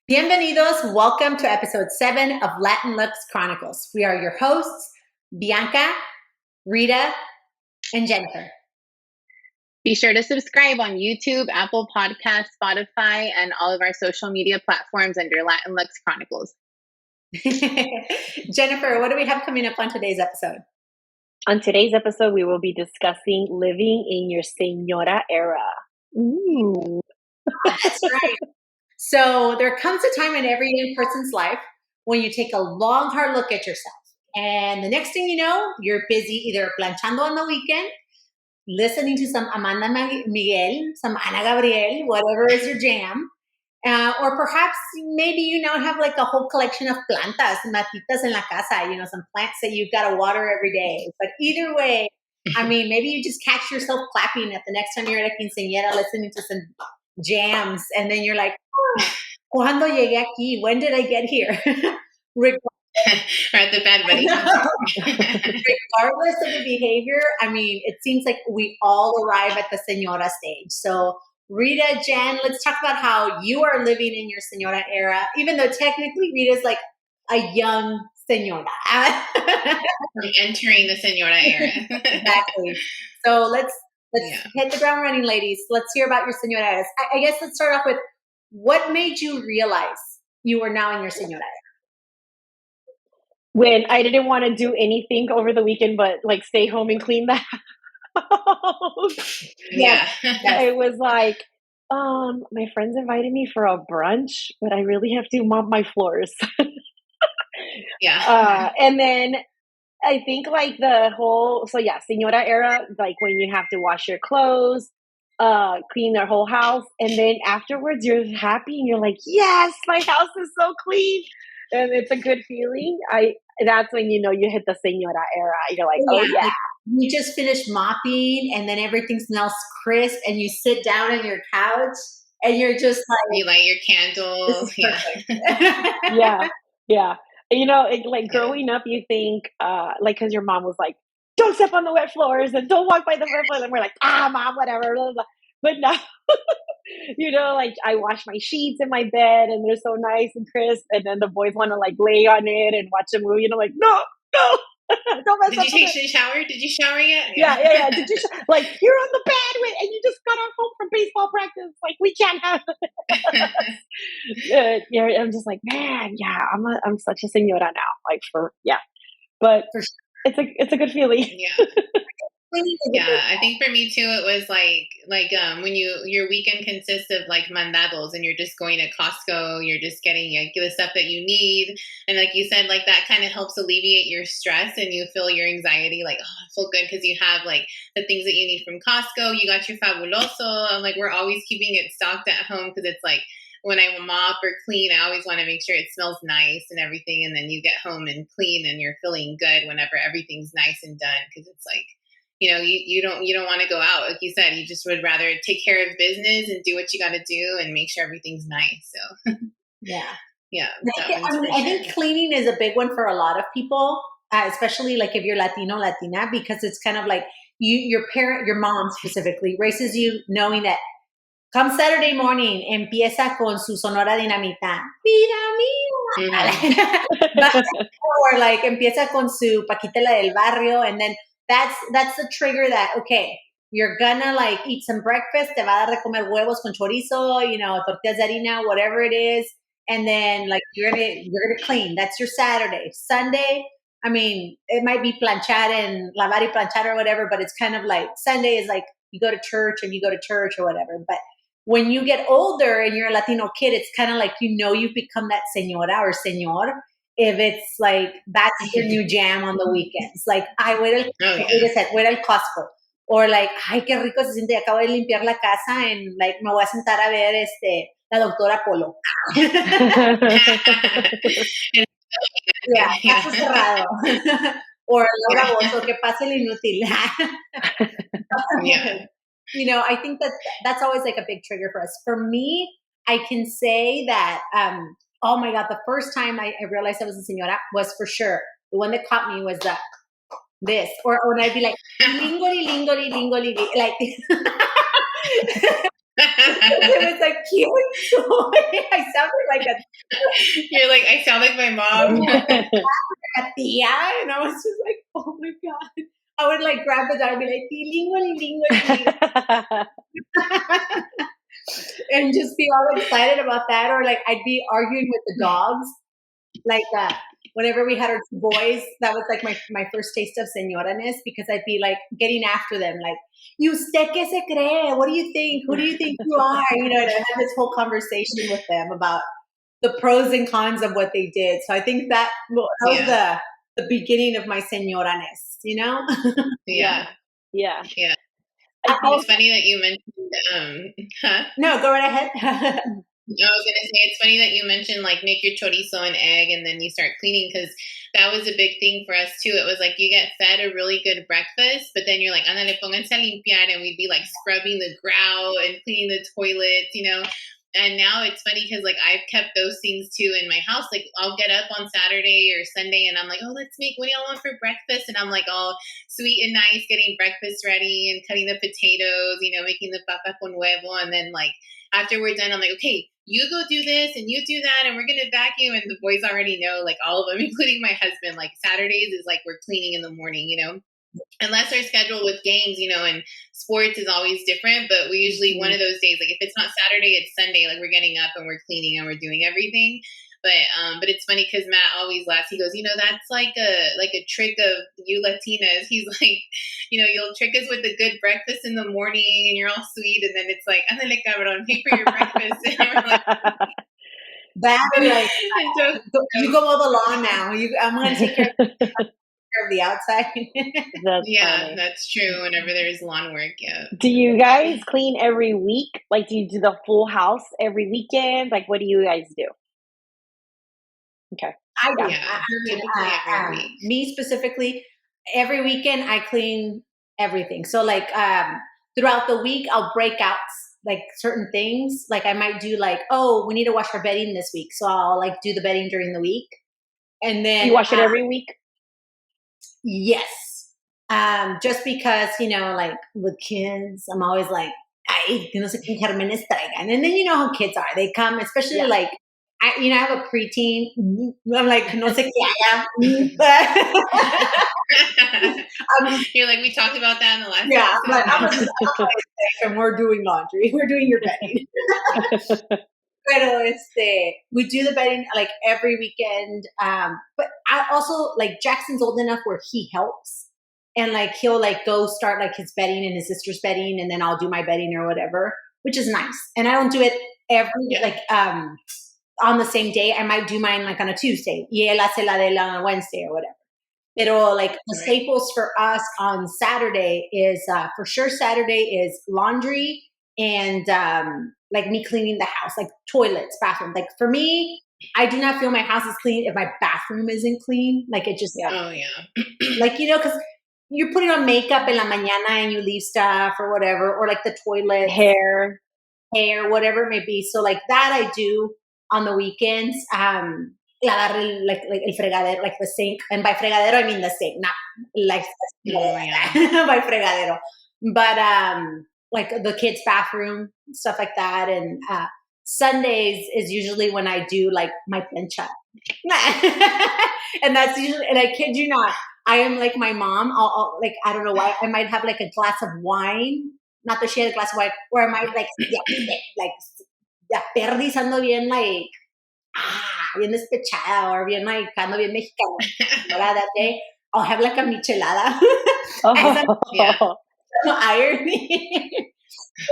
Bienvenidos. Welcome to episode 7 of LatinLuxe Chronicles. We are your hosts, Bianca, Rita, and Jennifer. Be sure to subscribe on YouTube, Apple Podcasts, Spotify, and all of our social media platforms under LatinLuxe Chronicles. Jennifer, what do we have coming up on today's episode? On today's episode, we will be discussing living in your Señora era. Ooh, that's right. So there comes a time in every young person's life when you take a long, hard look at yourself. And the next thing you know, you're busy either planchando on the weekend, listening to some Amanda Miguel, some Ana Gabriel, whatever is your jam. Or perhaps maybe you now have like a whole collection of plantas, matitas en la casa, some plants that you've got to water every day. But either way, I mean, maybe you just catch yourself clapping at the next time you're at a quinceañera listening to some jams. And then you're like, ¿cuándo llegué aquí? When did I get here? We're at the bed, buddy. Regardless of the behavior, I mean, it seems like we all arrive at the Señora stage. So Rita, Jen, let's talk about how you are living in your Señora era, even though technically Rita's like a young Señora. Entering the Señora era. Exactly. So let's hit the ground running, ladies. Let's hear about your Señora eras. I guess let's start off with what made you realize you were now in your Señora era? When I didn't want to do anything over the weekend but like stay home and clean the house. Yeah. It was like, my friends invited me for a brunch, but I really have to mop my floors. Yeah. And then I think like Señora era, like when you have to wash your clothes, clean their whole house, and then afterwards you're happy and you're like, yes, my house is so clean, and it's a good feeling. That's when you know you hit the Señora era. You're like, oh yeah. You just finished mopping and then everything smells crisp and you sit down on your couch and you're just like, you light your candles. Yeah. Like growing up, you think like because your mom was like, don't step on the wet floors and don't walk by the wet floors, and we're like, mom, whatever, blah, blah. But now like I wash my sheets in my bed and they're so nice and crisp, and then the boys want to like lay on it and watch a movie, and I'm like, no. Don't mess up. Did you take a shower? Did you shower yet? Yeah. Did you like you're on the bed and you just got home from baseball practice? Like we can't have it. I'm just like, man, yeah, I'm such a señora now. Like but for sure. It's a good feeling. Yeah. Yeah, I think for me too, it was like when your weekend consists of like mandados and you're just going to Costco, you're just getting the stuff that you need, and like you said, like that kind of helps alleviate your stress and you feel your anxiety. Like, I feel good because you have like the things that you need from Costco. You got your fabuloso. I'm like, we're always keeping it stocked at home because it's like when I mop or clean, I always want to make sure it smells nice and everything, and then you get home and clean and you're feeling good whenever everything's nice and done, because it's like, you don't want to go out. Like you said, you just would rather take care of business and do what you got to do and make sure everything's nice. So yeah. I think cleaning is a big one for a lot of people, especially like if you're Latino, Latina, because it's kind of like your mom specifically raises you knowing that come Saturday morning, empieza con su Sonora Dinamita. Vida mía. Or like empieza con su Paquita la del barrio, and then that's the trigger that, okay, you're gonna like eat some breakfast, te va a dar de comer huevos con chorizo, tortillas de harina, whatever it is, and then like you're gonna clean. That's your Saturday. Sunday, I mean, it might be planchar and lavar y planchar or whatever, but it's kind of like Sunday is like you go to church or whatever. But when you get older and you're a Latino kid, it's kind of like you've become that señora or señor. If it's like that's your new jam on the weekends, like voy al Costco, or like, ay, qué rico se siente, acabo de limpiar la casa and like me voy a sentar a ver la doctora Polo. Caso cerrado. Or Laura Bozo, que pase el inútil. I think that's always like a big trigger for us. For me, I can say that oh my God, the first time I realized I was a señora was for sure. The one that caught me was this. Or when I'd be like, lingoli, lingoli, lingoli, like It was like cute. I sounded like a. You're like, I sound like my mom. A tia, and I was just like, oh my god. I would like grab the dog and be like, tilingo, and just be all excited about that. Or like I'd be arguing with the dogs. Like whenever we had our two boys, that was like my first taste of señora-ness, because I'd be like getting after them, like, ¿y usted qué se cree? What do you think? Who do you think you are? You know, and I had this whole conversation with them about the pros and cons of what they did. So I think that was the beginning of my señora-ness, you know? Yeah. Yeah. It's funny that you mentioned, No, go right ahead. I was going to say, it's funny that you mentioned like make your chorizo and egg and then you start cleaning, because that was a big thing for us too. It was like you get fed a really good breakfast, but then you're like, ándale, pónganse a limpiar, and we'd be like scrubbing the grout and cleaning the toilets, you know. And now it's funny because like I've kept those things too in my house. Like I'll get up on Saturday or Sunday and I'm like, oh, let's make, what do y'all want for breakfast? And I'm like all sweet and nice, getting breakfast ready and cutting the potatoes, you know, making the papa con huevo. And then like after we're done, I'm like, okay, you go do this and you do that, and we're going to vacuum. And the boys already know, like all of them, including my husband, like Saturdays is like we're cleaning in the morning, you know. Unless our schedule with games, you know, and sports is always different, but we usually one of those days, like if it's not Saturday, it's Sunday, like we're getting up and we're cleaning and we're doing everything. But it's funny because Matt always laughs. He goes, you know, that's like a trick of you Latinas. He's like, you know, you'll trick us with a good breakfast in the morning and you're all sweet, and then it's like, ándale, cabrón, pay for your breakfast. And we're like, that like, you go mow the lawn now. I'm going to take care of the outside. Funny. That's true. Whenever there's lawn work, Do you guys clean every week? Like, do you do the full house every weekend? Like, what do you guys do? Okay. I do. Every week. Me specifically, every weekend I clean everything. So like throughout the week, I'll break out like certain things. Like I might do like, oh, we need to wash our bedding this week, so I'll like do the bedding during the week, and then you wash it every week. Yes. Just because, you know, like with kids, I'm always like, ay, que no sé qué gérmenes traigan. And then you know how kids are. They come, especially like, I have a preteen. I'm like, no sé qué haya. You're like, we talked about that in the last episode. I'm and we're doing laundry. We're doing your bedding. Pero we do the bedding like every weekend. But I also like Jackson's old enough where he helps, and like he'll like go start like his bedding and his sister's bedding, and then I'll do my bedding or whatever, which is nice. And I don't do it every on the same day. I might do mine like on a Tuesday. Y él hace la de él on a Wednesday or whatever. Pero like the staples for us on Saturday is for sure Saturday is laundry and like me cleaning the house, like toilets, bathroom. Like for me, I do not feel my house is clean if my bathroom isn't clean. Like it just like, you know, because you're putting on makeup in la mañana and you leave stuff or whatever, or like the toilet, hair, whatever it may be. So like that I do on the weekends. Lavar like el fregadero, like the sink. And by fregadero, I mean the sink, not like by fregadero. But like the kids' bathroom, stuff like that. And Sundays is usually when I do like my plancha. And that's usually, and I kid you not, I am like my mom. I'll like, I don't know why, I might have like a glass of wine. Not that she had a glass of wine, or I might like perdizando bien, like, bien despechada, or bien like, ando bien mexicana. That day, I'll have like a michelada. Irony.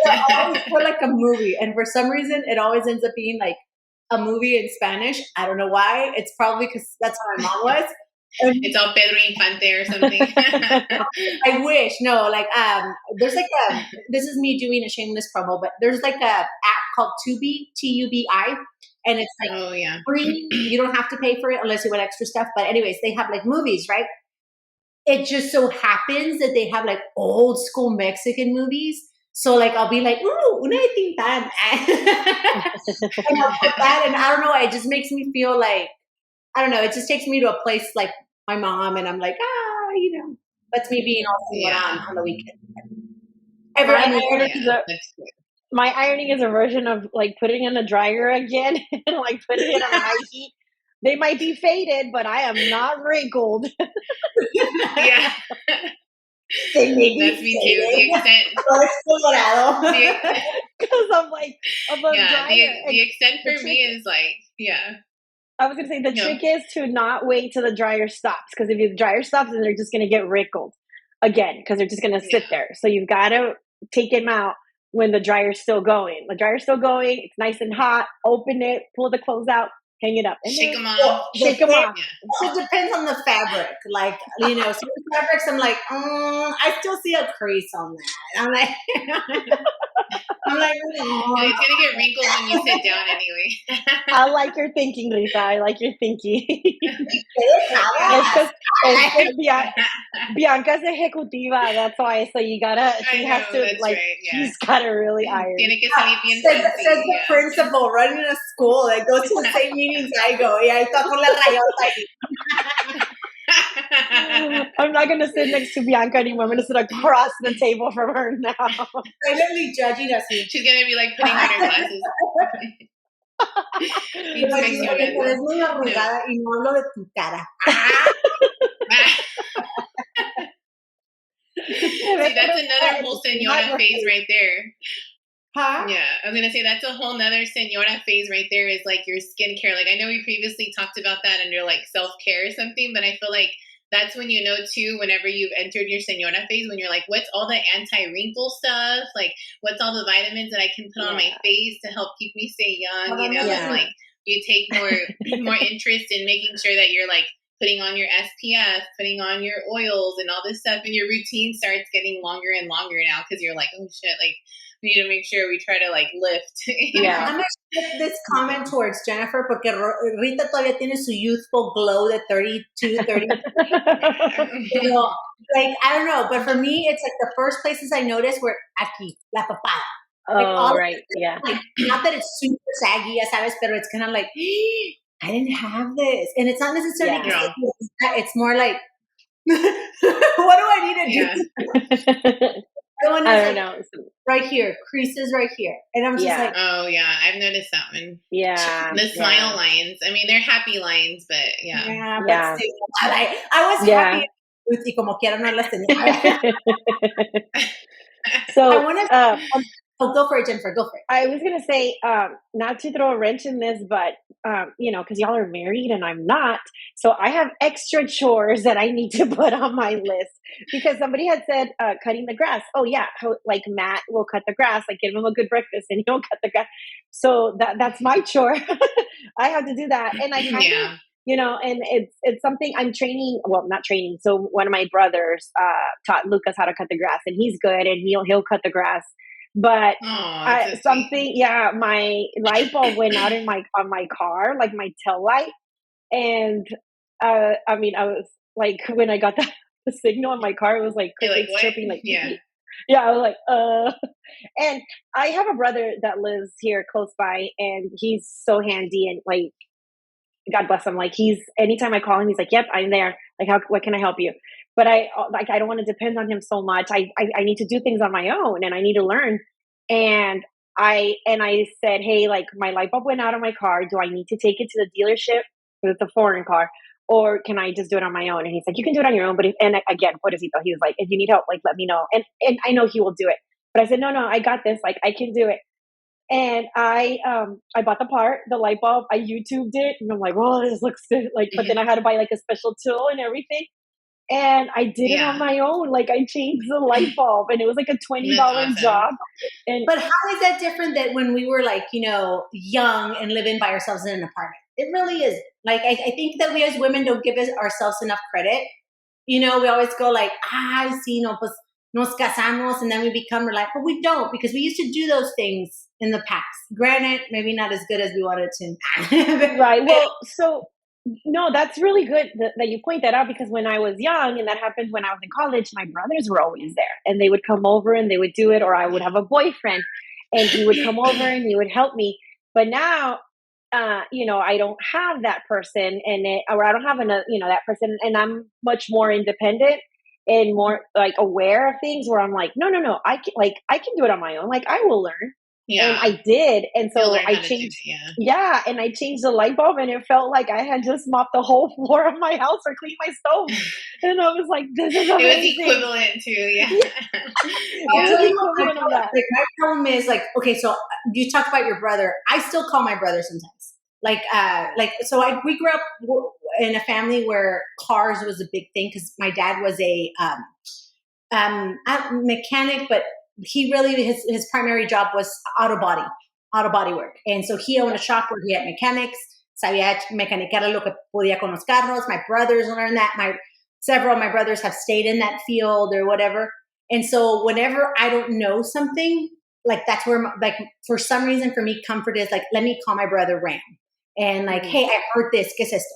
I always feel like a movie, and for some reason, it always ends up being like a movie in Spanish. I don't know why. It's probably because that's how my mom was. It's all Pedro Infante or something. I wish. No, like there's like this is me doing a shameless promo, but there's like a app called Tubi, Tubi, and it's like free. You don't have to pay for it unless you want extra stuff. But anyways, they have like movies, right? It just so happens that they have like old school Mexican movies. So like I'll be like, ooh, una de Tintan. And I'll put that, and I don't know, it just makes me feel like, I don't know, it just takes me to a place like my mom, and I'm like, you know, that's me being all on the weekend. My ironing is a version of like putting in the dryer again and like putting it on high heat. They might be faded, but I am not wrinkled. Yeah. They may be That's me too. The faded. extent. Todo es colorado. Because I'm like, of a Yeah. dryer. The extent the for me is like, yeah. I was gonna say the No. trick is to not wait till the dryer stops, because if the dryer stops, then they're just gonna get wrinkled again because they're just gonna sit there. So you've got to take them out when the dryer's still going. The dryer's still going. It's nice and hot. Open it. Pull the clothes out. Hang it up. And Shake then them off. shake them off. Yeah. Also depends on the fabric. Like, you know, some fabrics I'm like, I still see a crease on that. I'm like, And it's gonna get wrinkled when you sit down anyway. I like your thinking, Rita. I like your thinking. Bianca's ejecutiva. That's why. So you gotta. She has to like. Right, yeah. She's gotta really iron. Tiene que salir bien says fancy. the principal running a school that goes to the same meetings I go. Y ahí está con la rayota. I'm not gonna sit next to Bianca anymore. I'm gonna sit across the table from her now. Silently judging us. She's gonna be like putting on her glasses. Es muy arrugada y no hablo de tu cara. See, that's another whole señora phase right there. Huh? Yeah, I was gonna say that's a whole nother señora phase right there. Is like your skincare. Like I know we previously talked about that under like self-care or something, but I feel like that's when you know too, whenever you've entered your señora phase, when you're like, what's all the anti-wrinkle stuff? Like what's all the vitamins that I can put on my face to help keep me stay young? You know, and like you take more interest in making sure that you're like putting on your SPF, putting on your oils and all this stuff, and your routine starts getting longer and longer now because you're like, oh shit, like we need to make sure we try to like lift. I'm going to shift this comment towards Jennifer porque Rita todavía tiene su youthful glow de 32, 30. You know, like, I don't know, but for me, it's like the first places I noticed were aquí, la papada. Like, oh, right, yeah. Like, not that it's super saggy, ya sabes, pero it's kind of like, I didn't have this. And it's not necessarily, it's more like, what do I need to do? I don't know. Right here, creases right here. And I'm just like, oh yeah, I've noticed that one. Yeah. The smile lines. I mean, they're happy lines, but but still, I was happy with y como quiera no las tenía. So I want to go for it, Jennifer. Go for it. I was going to say, not to throw a wrench in this, but, you know, because y'all are married and I'm not. So I have extra chores that I need to put on my list because somebody had said cutting the grass. Oh, yeah. Like Matt will cut the grass. Like give him a good breakfast and he'll cut the grass. So that's my chore. I have to do that. And I kind of, you know, and it's something I'm training. Well, not training. So one of my brothers taught Lucas how to cut the grass and he's good and he'll cut the grass. But my light bulb went out on my car, like my tail light. And I mean, I was like, when I got the signal on my car, it was like crickets chirping, like I was like, and I have a brother that lives here close by, and he's so handy and like, God bless him. Like anytime I call him, he's like, "Yep, I'm there. Like, what can I help you?" But I don't want to depend on him so much. I need to do things on my own and I need to learn. And I said, hey, like my light bulb went out on my car. Do I need to take it to the dealership? Because it's a foreign car. Or can I just do it on my own? And he's like, you can do it on your own. But again, pobrecito, he was like, if you need help, like, let me know. And I know he will do it. But I said, no, I got this. Like, I can do it. And I bought the light bulb. I YouTubed it. And I'm like, oh, this looks good. Like, but then I had to buy like a special tool and everything. And I did it on my own. Like I changed the light bulb and it was like a $20 job. But how is that different than when we were like, you know, young and living by ourselves in an apartment? It really is. Like, I think that we as women don't give ourselves enough credit. You know, we always go like, sí, no, pues nos casamos and then we become like, but we don't because we used to do those things in the past. Granted, maybe not as good as we wanted to. Right. Well, so no, that's really good that you point that out because when I was young, and that happened when I was in college, my brothers were always there and they would come over and they would do it, or I would have a boyfriend and he would come over and he would help me. But now, you know, I don't have that person or I don't have that person, and I'm much more independent and more like aware of things where I'm like, no, I can do it on my own. Like I will learn. And I did. And so I changed, and I changed the light bulb, and it felt like I had just mopped the whole floor of my house or cleaned my stove. And I was like, this is amazing. It was equivalent to, I'll tell you what, my problem is like, okay, so you talk about your brother. I still call my brother sometimes. We grew up in a family where cars was a big thing because my dad was a mechanic, but he really, his primary job was auto body work. And so he owned a shop where he had mechanics, sabía mecanicar lo que podía con los carros. My brothers learned that. Several of my brothers have stayed in that field or whatever. And so whenever I don't know something, like that's where, like, for some reason for me, comfort is like, let me call my brother Ram. And like, hey, I heard this, ¿qué es esto?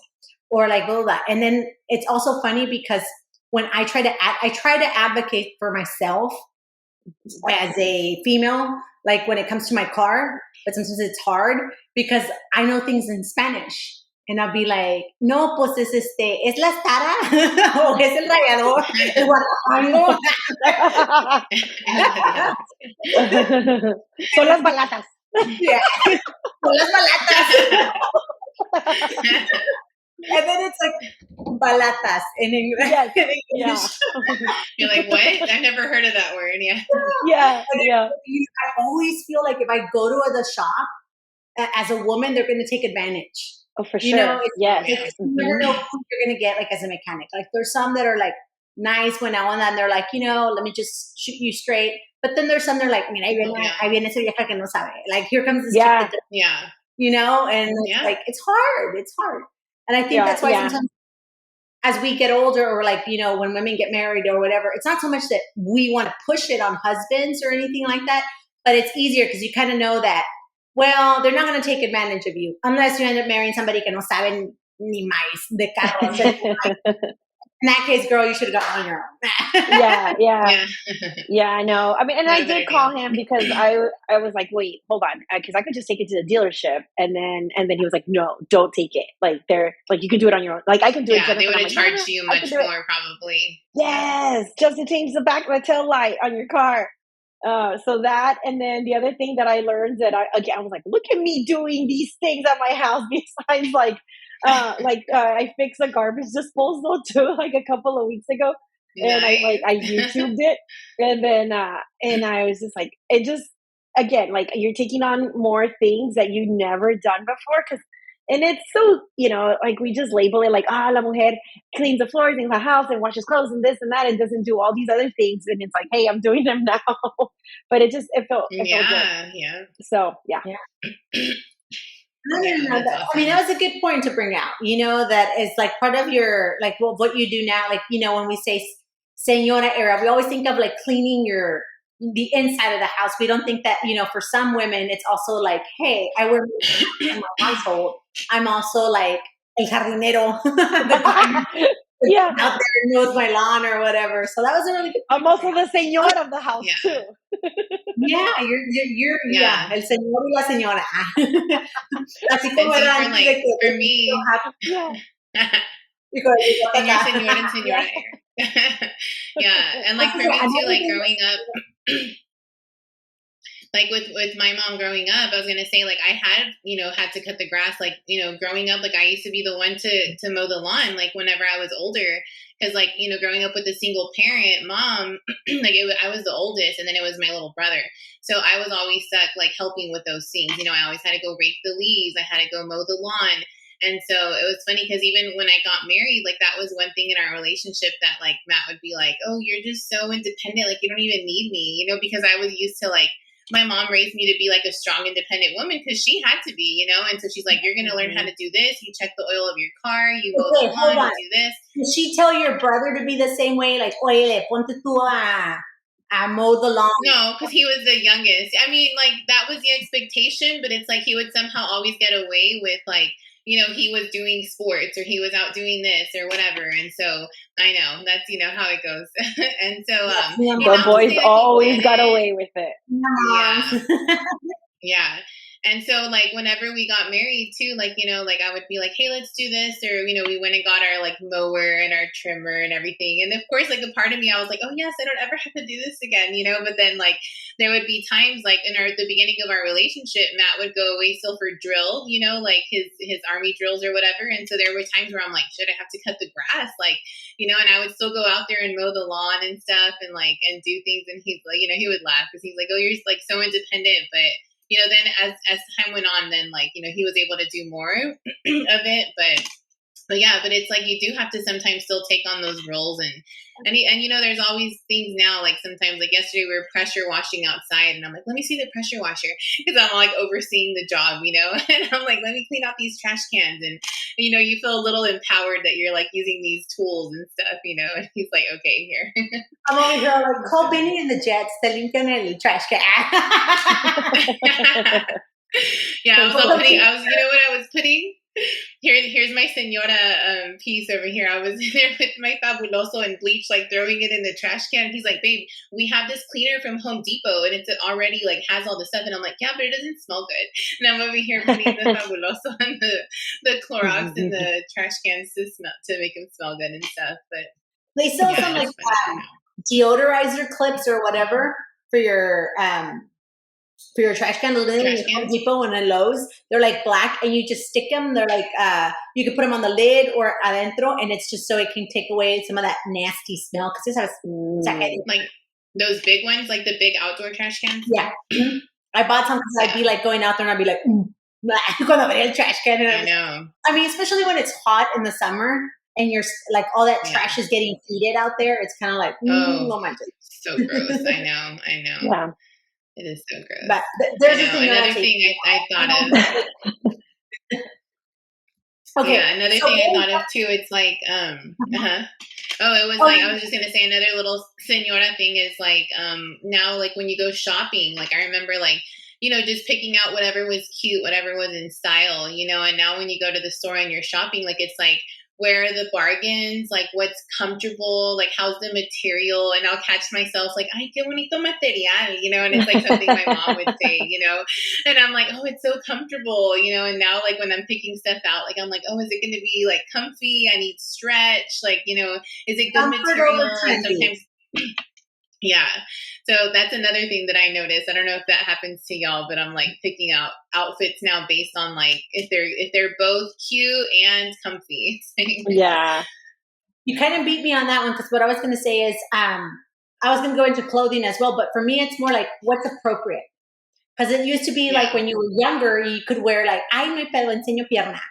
Or like, blah, blah, blah. And then it's also funny because when I try to advocate for myself as a female, like when it comes to my car, but sometimes it's hard because I know things in Spanish. And I'll be like, no, pues es la estada, o es el rayador, el guardafango. Son las balatas. Yeah, son las balatas. And then it's like balatas in English. Yes. Yeah. You're like, what? I've never heard of that word. Yeah. Yeah. I always feel like if I go to the shop as a woman, they're going to take advantage. Oh, for sure. You know, yes. You never know who you're going to get, like, as a mechanic. Like, there's some that are, like, nice when now and then. They're like, let me just shoot you straight. But then there's some that are like, mira, ahí viene esa vieja que no sabe. Like, here comes this chick. Yeah. And like, it's hard. It's hard. And I think that's why sometimes as we get older, or like, when women get married or whatever, it's not so much that we want to push it on husbands or anything like that, but it's easier because you kind of know that, well, they're not going to take advantage of you unless you end up marrying somebody que no saben ni más de carros. In that case, girl, you should have gone on your own. Yeah, I know. I mean, and I did call him because I was like, wait, hold on, because I could just take it to the dealership, and then he was like, no, don't take it. Like, they're like, you can do it on your own. Like, I can do it. Yeah, they would have charged you much more probably. Yes, just to change the back of the tail light on your car. So that, and then the other thing that I learned that I was like, look at me doing these things at my house besides I fixed a garbage disposal too, like a couple of weeks ago. And I YouTubed it, and then and I was just like, it just, again, like, you're taking on more things that you've never done before, and it's so, like, we just label it like, la mujer cleans the floors in the house and washes clothes and this and that, and doesn't do all these other things, and it's like, hey, I'm doing them now. But it felt good. Yeah. So yeah. I mean, that was a good point to bring out, that is like part of your, like, what you do now, like, when we say Señora era, we always think of like cleaning the inside of the house. We don't think that, for some women, it's also like, hey, I work in my household. I'm also like el jardinero. Yeah. Out there knows my lawn or whatever. So that was a really good point. I'm also the señora of the house too. Yeah, you're el señor y la señora. Así como era antes de que for me. Señor, señora, and señora. Yeah, and like for me too, like growing up, like with my mom growing up, I was gonna say, like, I had to cut the grass, like, growing up, like, I used to be the one to mow the lawn, like, whenever I was older, because, like, growing up with a single parent mom, like, I was the oldest, and then it was my little brother, so I was always stuck, like, helping with those things. I always had to go rake the leaves, I had to go mow the lawn. And so it was funny because even when I got married, like, that was one thing in our relationship that, like, Matt would be like, oh, you're just so independent, like, you don't even need me, because I was used to, like, my mom raised me to be like a strong, independent woman because she had to be, and so she's like, you're going to learn how to do this. You check the oil of your car, you mow the lawn, you do this. Did she tell your brother to be the same way? Like, oye, ponte tú a mow the lawn? No, because he was the youngest. I mean, like, that was the expectation, but it's like he would somehow always get away with, like, he was doing sports or he was out doing this or whatever. And so I know that's, how it goes. And so, the boys always got away with it. Yeah. Yeah. And so like whenever we got married too, like, you know, like I would be like, hey, let's do this. Or, you know, we went and got our like mower and our trimmer and everything. And of course, like a part of me, I was like, oh yes, I don't ever have to do this again, you know. But then like there would be times like in the beginning of our relationship, Matt would go away still for drill, you know, like his army drills or whatever. And so there were times where I'm like, should I have to cut the grass? Like, you know, and I would still go out there and mow the lawn and stuff and like, and do things. And he's like, you know, he would laugh because he's like, oh, you're like so independent. But you know, then as time went on, then like, you know, he was able to do more of it, but yeah, but it's like you do have to sometimes still take on those roles, and you know, there's always things now. Like sometimes, like yesterday, we were pressure washing outside, and I'm like, let me see the pressure washer because I'm like overseeing the job, you know, and I'm like, let me clean out these trash cans, and you know, you feel a little empowered that you're like using these tools and stuff, you know. And he's like, okay, here. I'm over here like, call Benny and the Jets, te limpian el trash can. Yeah, you know what I was putting? Here's my Señora piece over here. I was in there with my fabuloso and bleach, like throwing it in the trash can. He's like, babe, we have this cleaner from Home Depot and it's already like has all the stuff. And I'm like, yeah, but it doesn't smell good. And I'm over here putting the fabuloso and the Clorox in the trash cans to make them smell good and stuff. But they sell some like deodorizer clips or whatever for your trash can. Home Depot and at Lowe's, they're like black, and you just stick them. They're like you can put them on the lid or adentro, and it's just so it can take away some of that nasty smell. Because this has like those big ones, like the big outdoor trash cans. Yeah, I bought some because I'd be like going out there and I'd be like, cuando abría el trash can. I know. I mean, especially when it's hot in the summer and you're like all that trash is getting heated out there. It's kind of like, oh my God, so gross. I know. Yeah. It is so gross. But there's another thing I thought of. Okay. Yeah, another thing I thought of too. It's like, Oh, it was like I was just gonna say another little Señora thing is like, now like when you go shopping, like I remember like, you know, just picking out whatever was cute, whatever was in style, you know. And now when you go to the store and you're shopping, like it's like, where are the bargains? Like what's comfortable? Like how's the material? And I'll catch myself like, ay, qué bonito material, you know, and it's like something my mom would say, you know, and I'm like, oh, it's so comfortable, you know. And now like when I'm picking stuff out, like I'm like, oh, is it going to be like comfy? I need stretch, like, you know, is it good material? And sometimes yeah. So that's another thing that I noticed. I don't know if that happens to y'all, but I'm like picking out outfits now based on like if they're both cute and comfy. Yeah. You kind of beat me on that one because what I was going to say is I was going to go into clothing as well, but for me it's more like what's appropriate. Because it used to be like when you were younger, you could wear like, ay, no hay pedo, enseño pierna.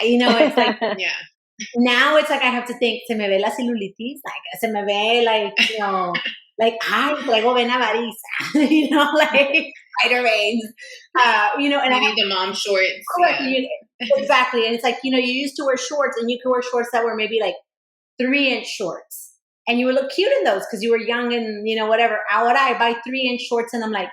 You know, it's like, yeah. Now it's like I have to think, se me ve la celulitis, like se me ve like, you know, like, ay, traigo vena variza, you know, like spider veins, you know. And you need the mom shorts. Exactly. And it's like, you know, you used to wear shorts and you could wear shorts that were maybe like 3-inch shorts. And you would look cute in those because you were young and, you know, whatever. Ahora I buy 3-inch shorts and I'm like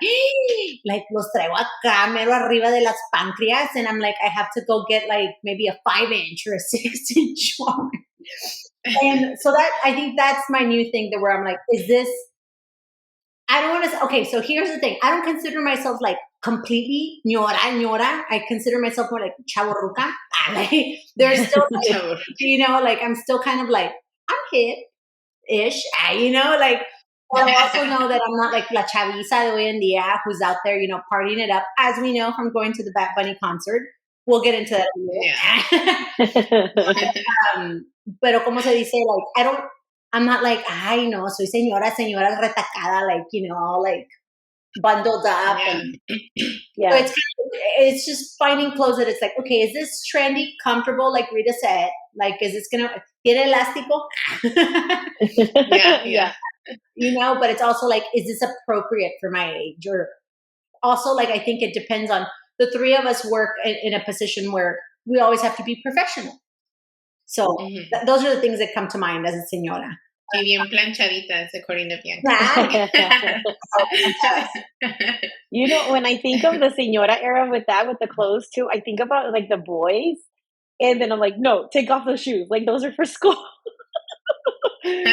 los traigo acá, mero arriba de las páncreas. And I'm like, I have to go get like maybe a 5-inch or a 6-inch one. And so that, I think that's my new thing that where I'm like, is this, I don't want to, okay, so here's the thing. I don't consider myself like completely ñora. I consider myself more like chavorruca. Like, there's still, like, you know, like I'm still kind of like, I'm hip-ish, you know, like, but I also know that I'm not like la chaviza de hoy en día who's out there, you know, partying it up, as we know from going to the Bad Bunny concert. We'll get into that. Yeah. Pero como se dice, like, I'm not like, ay, no, soy señora retacada, like, you know, like bundled up. Yeah. And, so it's just finding clothes that it's like, okay, is this trendy, comfortable, like Rita said? Like, is this going to, ¿tiene elástico? Yeah. You know, but it's also like, is this appropriate for my age? Or also, like, I think it depends on, the three of us work in a position where we always have to be professional. So those are the things that come to mind as a señora. Y bien planchaditas, according to Bianca. You know, when I think of the señora era with the clothes too, I think about like the boys, and then I'm like, no, take off those shoes. Like those are for school. Like,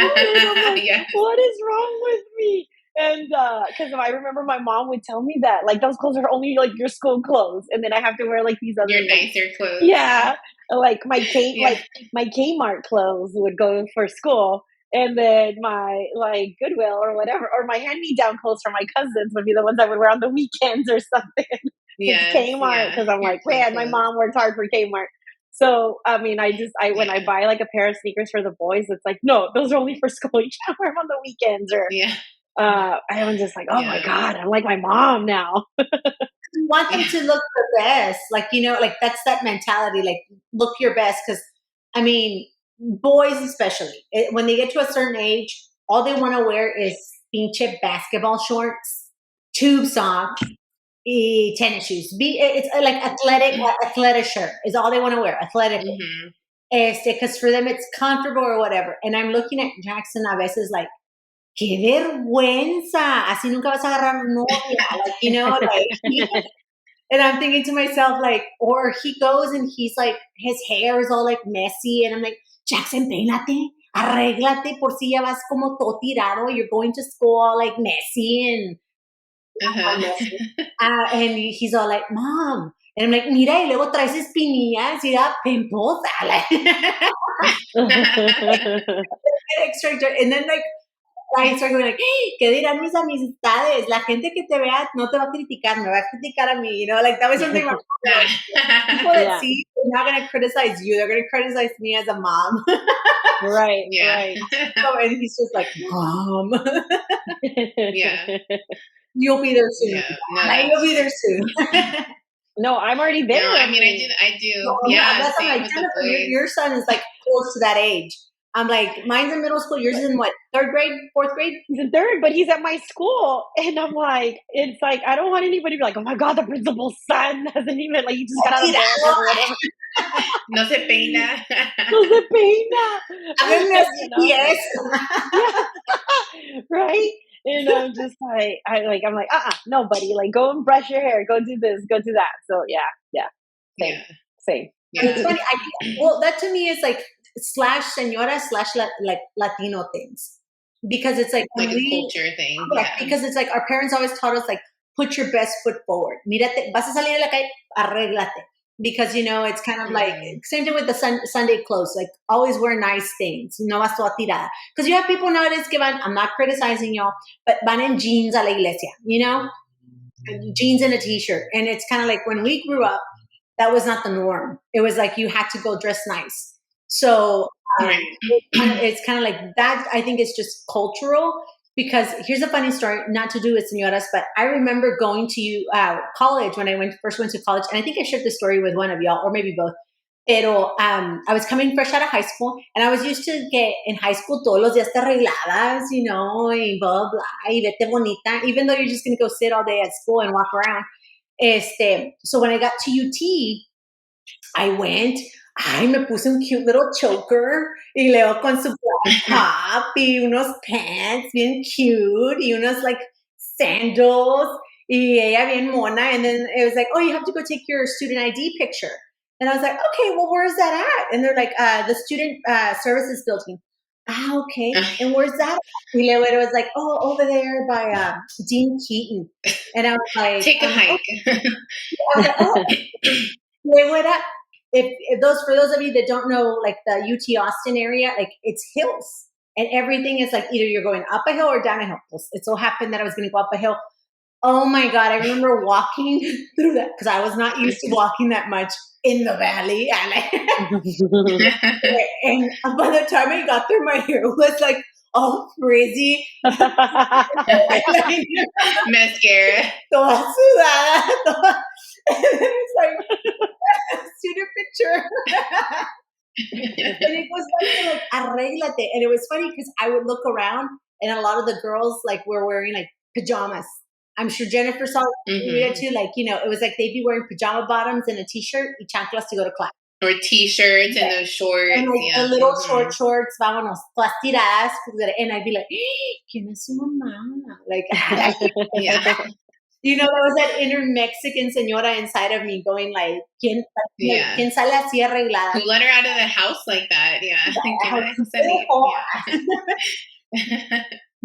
what is wrong with me? And because I remember my mom would tell me that like those clothes are only like your school clothes, and then I have to wear like these other your nicer clothes. Yeah, like my Kmart clothes would go for school, and then my like Goodwill or whatever, or my hand-me-down clothes from my cousins would be the ones I would wear on the weekends or something. Yes, Kmart, because I'm like, man, my mom worked hard for Kmart. So I mean, when I buy like a pair of sneakers for the boys, it's like, no, those are only for school. You can't wear them on the weekends. Or I'm just like, oh my god, I'm like my mom now. You want them to look their best, like, you know, like that's that mentality, like look your best. Because I mean, boys especially, when they get to a certain age, all they want to wear is pinche basketball shorts, tube socks, tennis shoes. It's like athletic shirt is all they want to wear, athletic. Because for them it's comfortable or whatever. And I'm looking at Jackson a veces like, qué vergüenza, así nunca vas a agarrar novia, like, you know, like, and I'm thinking to myself, like, or he goes and he's like, his hair is all like messy, and I'm like, Jackson, peínate, arréglate, por si ya vas como todo tirado, you're going to school all like messy and he's all like, Mom, and I'm like, mira, y luego traes espinillas, y da pimples, and then like, I started going like, hey, ¿qué dirán mis amistades? La gente que te vea no te va a criticar, me va a criticar a mí, you know, like that was something like, people that see, they're not going to criticize you, they're going to criticize me as a mom. Right. So, and he's just like, Mom. You'll be there soon. You'll be there soon. No, I'm already there. No, I mean, I do. No, that's like, Jennifer, your son is like close to that age. I'm like, mine's in middle school. Yours is in what? 3rd grade, 4th grade? He's in 3rd, but he's at my school. And I'm like, it's like, I don't want anybody to be like, oh my God, the principal's son hasn't even, like, he just got out of bed or whatever. No se peina. No se peina. Yes. Right? And I'm just like, I'm like, nobody, like, go and brush your hair, go do this, go do that. So same. It's funny. Well, that to me is like /Señora like Latino things, because it's like a culture thing. Because it's like our parents always taught us like, put your best foot forward. Mírate, vas a salir de la calle, arréglate. Because, you know, it's kind of like, same thing with the Sunday clothes, like always wear nice things, no vas toda tirada. Because you have people nowadays que van, I'm not criticizing y'all, but van in jeans a la iglesia, you know? Jeans and a t-shirt. And it's kind of like when we grew up, that was not the norm. It was like you had to go dress nice. So it's kind of like that. I think it's just cultural. Because here's a funny story, not to do with señoras, but I remember going to college when I first went to college, and I think I shared this story with one of y'all, or maybe both. Pero I was coming fresh out of high school, and I was used to get in high school todos los días te arregladas, you know, y blah, blah, y vete bonita, even though you're just going to go sit all day at school and walk around. So when I got to UT, I went, me puse un cute little choker, y luego con su black top, y unos pants bien cute, y unos like sandals, y ella bien mona, and then it was like, oh, you have to go take your student ID picture. And I was like, okay, well, where's that at? And they're like, the student services building. Okay. And where's that? And it was like, oh, over there by Dean Keaton. And I was like, take a hike. I was like, oh. What up? For those of you that don't know, like the UT Austin area, like it's hills, and everything is like either you're going up a hill or down a hill. It so happened that I was going to go up a hill. Oh my God. I remember walking through that because I was not used to walking that much in the valley. And by the time I got there, my hair was like all frizzy. Mascara. Toda sudada. And then it's like, student picture. And it was like arréglate. And it was funny because I would look around and a lot of the girls like were wearing like pajamas. I'm sure Jennifer saw it too. Like, you know, it was like they'd be wearing pajama bottoms and a t-shirt y chanclas to go to class. Or t-shirts and those shorts. And like the little shorts, vámonos, todas tiradas. And I'd be like, ¿quién es su mamá? Like, you know, there was that inner Mexican señora inside of me going like, ¿quién sale así arreglada? Who let her out of the house like that? Yeah.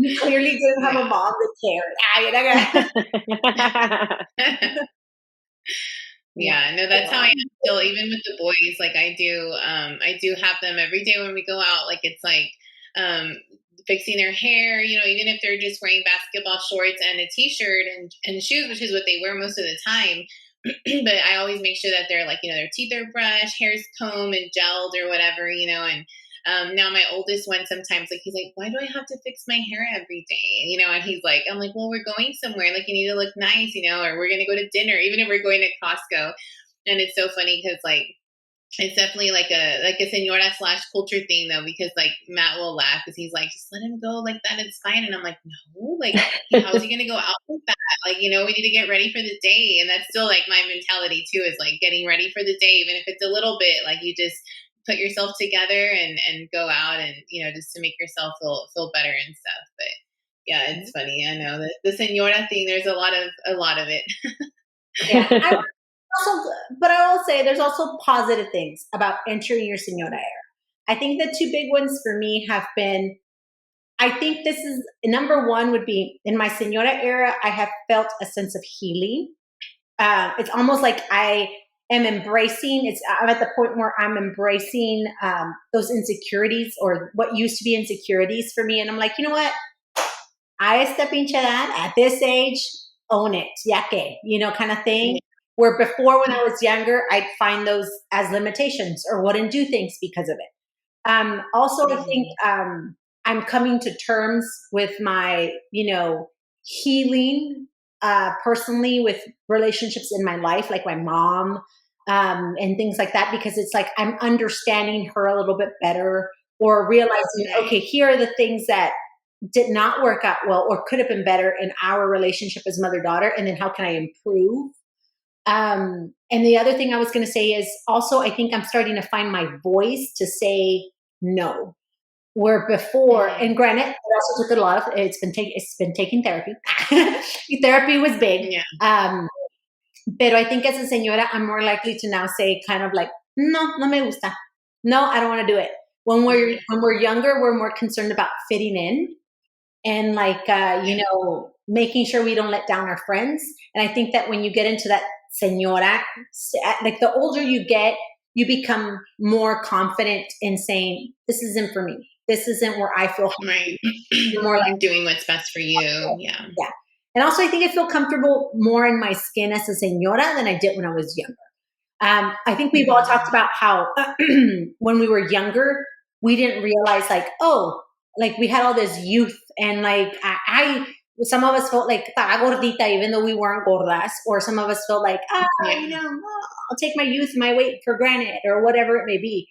You clearly didn't have a mom that cared. Yeah, no, that's how I am still, even with the boys. Like I do have them every day when we go out. Like it's like fixing their hair, even if they're just wearing basketball shorts and a t-shirt and shoes, which is what they wear most of the time. But I always make sure that they're like, their teeth are brushed, hair's combed and gelled or whatever, and now my oldest one sometimes, like, he's like, why do I have to fix my hair every day? And he's like, I'm like, well, we're going somewhere. Like, you need to look nice, or we're going to go to dinner, even if we're going to Costco. And it's so funny because, like, it's definitely like a Señora / culture thing, though, because, like, Matt will laugh because he's like, just let him go like that. It's fine. And I'm like, no, like, how's he going to go out like that? Like, we need to get ready for the day. And that's still, like, my mentality, too, is, like, getting ready for the day, even if it's a little bit, like, you just put yourself together and go out and, just to make yourself feel better and stuff. But yeah, it's funny. I know that the Señora thing, there's a lot of it. Yeah. But I will say there's also positive things about entering your Señora era. I think the two big ones for me have been, I think this is number one would be in my Señora era, I have felt a sense of healing. It's almost like I'm at the point where I'm embracing those insecurities or what used to be insecurities for me. And I'm like, you know what? A esta pinche edad, at this age, own it, ya que, kind of thing. Where before when I was younger, I'd find those as limitations or wouldn't do things because of it. Also, I think I'm coming to terms with my, healing personally with relationships in my life, like my mom and things like that, because it's like I'm understanding her a little bit better or realizing, okay, here are the things that did not work out well or could have been better in our relationship as mother-daughter, and then how can I improve? And the other thing I was going to say is also, I think I'm starting to find my voice to say no. Where before, and granted, it also took a lot of, it's been taking therapy. Therapy was big. Yeah. But I think as a señora, I'm more likely to now say kind of like, no me gusta. No, I don't want to do it. When we're younger, we're more concerned about fitting in and like, making sure we don't let down our friends. And I think that when you get into that señora, like the older you get, you become more confident in saying, this isn't for me. This isn't where I feel happy. Right. You're more like doing what's best for you. Yeah. Yeah. And also I think I feel comfortable more in my skin as a señora than I did when I was younger. I think we've all talked about how when we were younger, we didn't realize like, like we had all this youth and like some of us felt like gordita even though we weren't gordas, or some of us felt like, I'll take my youth and my weight for granted or whatever it may be.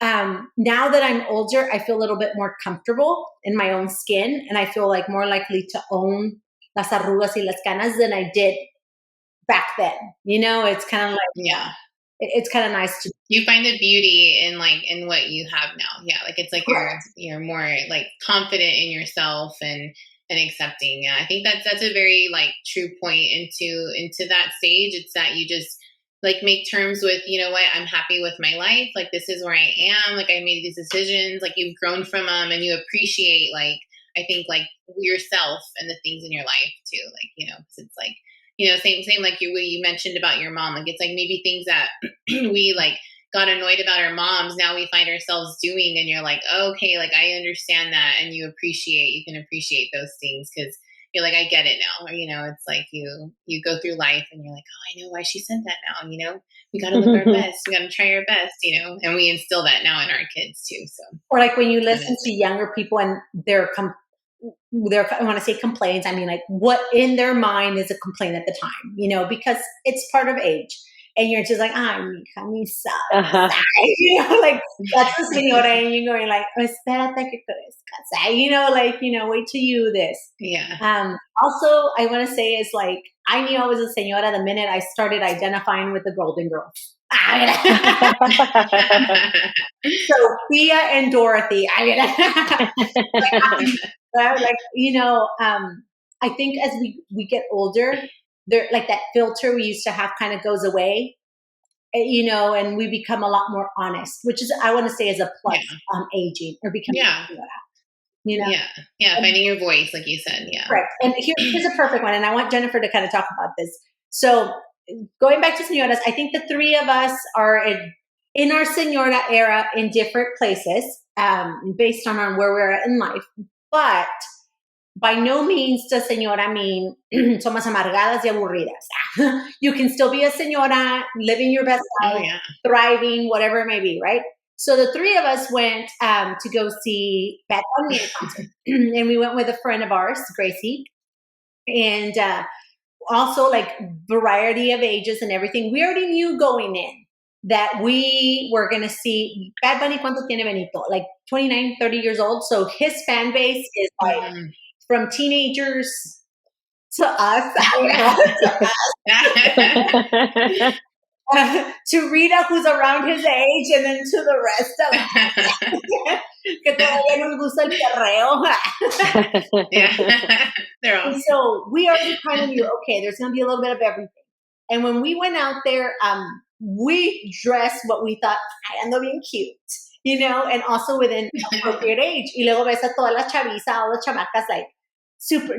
Now that I'm older, I feel a little bit more comfortable in my own skin, and I feel like more likely to own las arrugas y las canas than I did back then. It's kind of like, it's kind of nice to. You find the beauty in what you have now. Yeah. Like it's like you're more like confident in yourself and accepting. Yeah. I think that's a very like true point into that stage. It's that you just like make terms with, you know what, I'm happy with my life. Like this is where I am. Like I made these decisions, like you've grown from them and you appreciate like, I think like yourself and the things in your life too. Like, cause it's like, same like you mentioned about your mom. Like it's like maybe things that we like got annoyed about our moms. Now we find ourselves doing, and you're like, okay, like I understand that, and you can appreciate those things because you're like, I get it now. Or it's like you go through life and you're like, oh, I know why she said that now. We got to look our best. We got to try our best. And we instill that now in our kids too. So, or like when you listen to younger people and I want to say complaints. I mean, like what in their mind is a complaint at the time, because it's part of age. And you're just like, mi sucks. Like that's the señora, and you're going like, espérate que crezcas. Wait till you this. Yeah. Also, I want to say is like, I knew I was a señora the minute I started identifying with the Golden Girls. Sophia and Dorothy. I think as we get older, there like that filter we used to have kind of goes away, and we become a lot more honest, which is I want to say is a plus aging or becoming. Yeah. Finding your voice, like you said. Correct. And here's a perfect one, and I want Jennifer to kind of talk about this. So going back to Señoras, I think the three of us are in our Señora era in different places, based on where we're at in life. But by no means does Señora mean somos amargadas y aburridas. You can still be a Señora, living your best life, thriving, whatever it may be, right? So the three of us went to go see Bad Bunny in concert. And we went with a friend of ours, Gracie. And also like variety of ages and everything. We already knew going in that we were going to see Bad Bunny. ¿Cuánto tiene Benito? Like 29, 30 years old. So his fan base is like from teenagers to us. To Rita, who's around his age, and then to the rest of us. Que todavía nos gusta el perreo. And so we already kind of knew, okay, there's going to be a little bit of everything. And when we went out there, we dressed what we thought, I ando bien cute, and also within appropriate age. Y luego ves a todas las chaviza, all the chamacas, like, super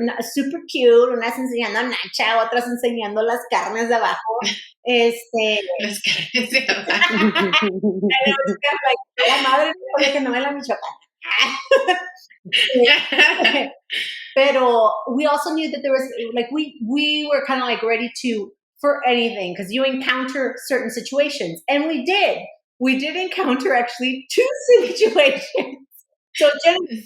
cute, unas enseñando nacha, otras enseñando las carnes de abajo. Las carnes de abajo. La madre que no me la Michoacana. Pero we also knew that there was, like, we were kind of like ready for anything, because you encounter certain situations. And we did encounter actually 2 situations. So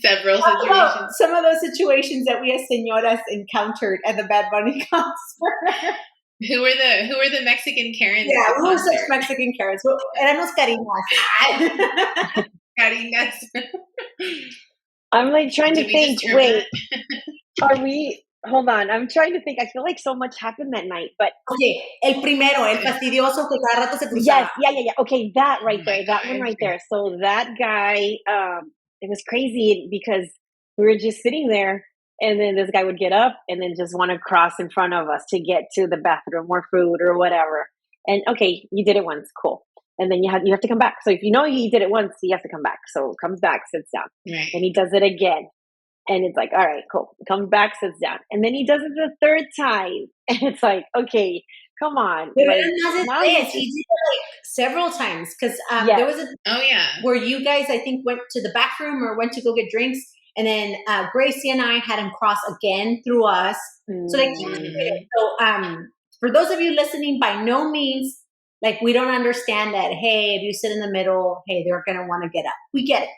several situations. Some of those situations that we as señoras encountered at the Bad Bunny concert. Who were the Mexican Karens? Yeah, we were such Mexican Karens. Éramos cariñas. Cariñas. I'm like trying to think. Wait, are we? Hold on. I'm trying to think. I feel like so much happened that night, but okay. El primero, el fastidioso que cada rato se cruzaba. Yes, yeah. Okay, that right there, that one right there. So that guy. It was crazy because we were just sitting there, and then this guy would get up and then just want to cross in front of us to get to the bathroom or food or whatever. And okay, you did it once, cool. And then you have to come back. So if you know he did it once, he has to come back. So comes back, sits down, and he does it again. And it's like, all right, cool. Comes back, sits down, and then he does it the third time, and it's like, okay, come on. But like, he did it like several times, because there was where you guys, I think, went to the bathroom or went to go get drinks, and then Gracie and I had him cross again through us. So like, for those of you listening, by no means, like, we don't understand that, hey, if you sit in the middle, hey, they're gonna want to get up. We get it.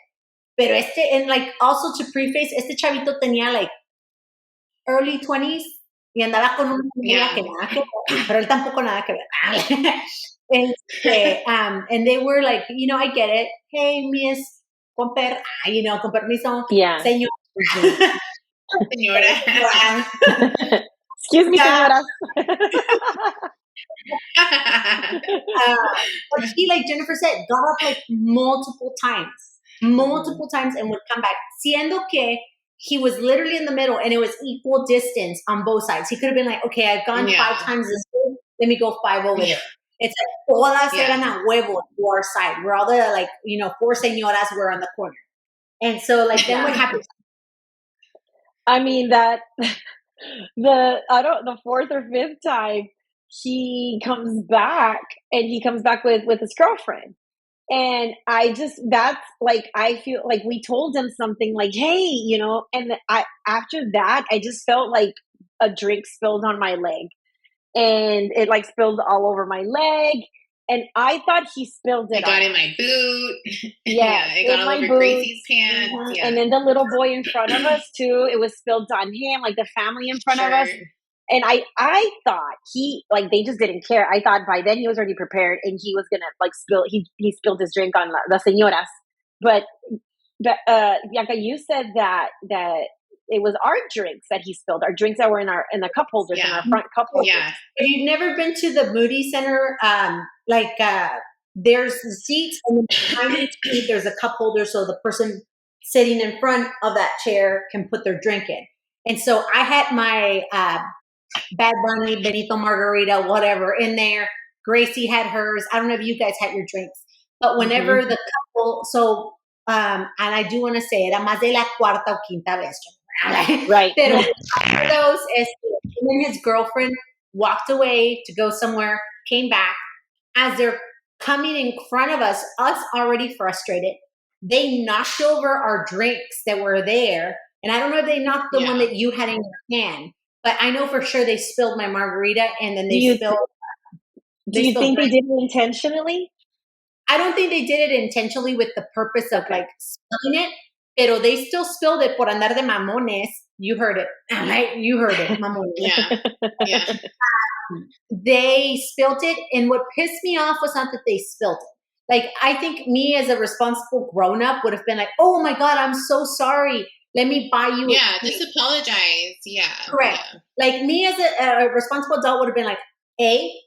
Pero and like, also to preface, chavito tenía like early 20s. Y andaba con una amiga que nada que ver, pero él tampoco nada que ver. And they were like, I get it. Hey, Miss, con permiso. Yeah. Señora. Excuse me, señora. But he, like Jennifer said, got up like multiple times, and would come back. Siendo que he was literally in the middle, and it was equal distance on both sides. He could have been like, okay, I've gone 5 times this way, let me go 5 over there. It's like, todas eran a huevo to our side. We're all the, like, 4 señoras were on the corner. And so, like, then what happened? I mean, that, the 4th or 5th time, he comes back, and he comes back with his girlfriend. And I feel like we told him something like, hey, and after that, I just felt like a drink spilled on my leg, and it like spilled all over my leg. And I thought he spilled it. It got in my boot. Yeah, it got all over Gracie's pants. Mm-hmm. Yeah. And then the little boy in front of us too, it was spilled on him, like the family in front of us. And I thought they just didn't care. I thought by then he was already prepared, and he was gonna like spill. He spilled his drink on the señoras. But Bianca, you said that it was our drinks that he spilled. Our drinks that were in the cup holders, in our front cup holders. Yeah. If you've never been to the Moody Center, there's the seats, and then behind each seat there's a cup holder, so the person sitting in front of that chair can put their drink in. And so I had my Bad Bunny, Benito Margarita, whatever in there. Gracie had hers. I don't know if you guys had your drinks, but whenever the couple, so And I do want to say, era más de la cuarta o quinta vez. Right. Pero those, and his girlfriend walked away to go somewhere, came back. As they're coming in front of us already frustrated, they knocked over our drinks that were there. And I don't know if they knocked the one that you had in your hand, but I know for sure they spilled my margarita, and then they spilled. Do you think they did it intentionally? I don't think they did it intentionally with the purpose of like spilling it, pero they still spilled it por andar de mamones. You heard it, right? You heard it, mamones. Yeah. They spilled it, and what pissed me off was not that they spilled it. Like, I think me as a responsible grown-up would have been like, oh my God, I'm so sorry. Let me buy you. Yeah, just apologize. Yeah. Correct. Yeah. Like, me as a responsible adult would have been like,